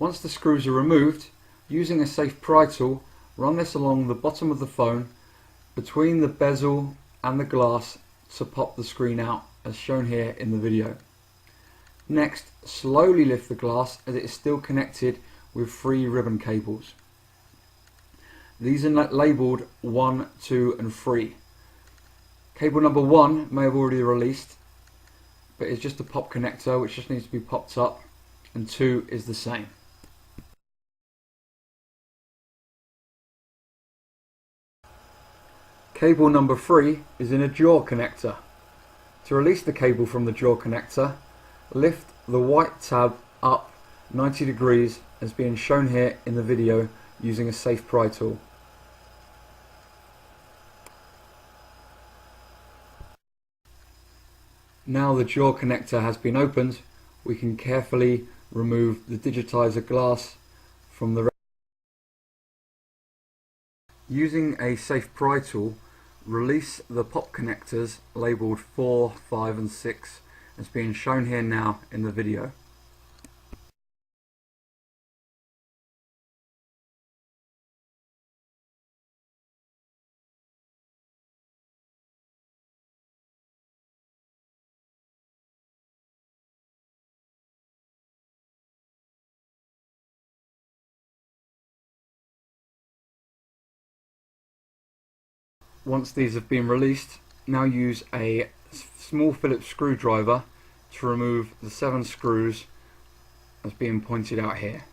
Once the screws are removed, using a safe pry tool, run this along the bottom of the phone between the bezel and the glass to pop the screen out, as shown here in the video. Next, slowly lift the glass as it is still connected with 3 ribbon cables. These are labelled 1, 2 and 3. Cable number 1 may have already released, but it's just a pop connector which just needs to be popped up, and 2 is the same. Cable number 3 is in a jaw connector. To release the cable from the jaw connector, lift the white tab up 90 degrees as being shown here in the video using a safe pry tool. Now the jaw connector has been opened, we can carefully remove the digitizer glass from the Using a safe pry tool, release the pop connectors labelled 4, 5 and 6 as being shown here now in the video. Once these have been released, now use a small Phillips screwdriver to remove the 7 screws as being pointed out here.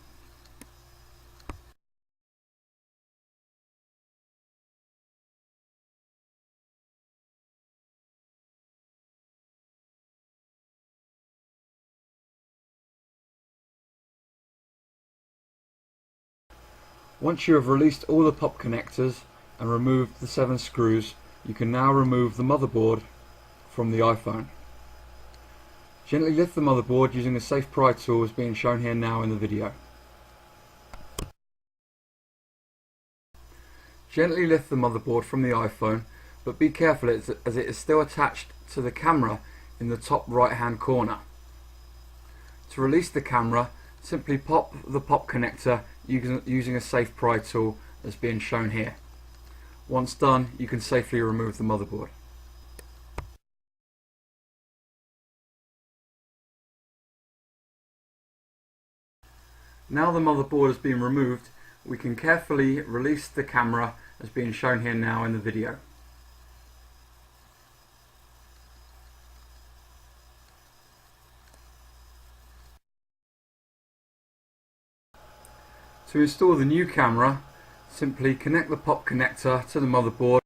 Once you have released all the pop connectors and removed the 7 screws, you can now remove the motherboard from the iPhone. Gently lift the motherboard using a safe pry tool as being shown here now in the video. Gently lift the motherboard from the iPhone, but be careful as it is still attached to the camera in the top right hand corner. To release the camera, simply pop the pop connector using a safe pry tool as being shown here. Once done, you can safely remove the motherboard. Now the motherboard has been removed, we can carefully release the camera as being shown here now in the video. To install the new camera, simply connect the pop connector to the motherboard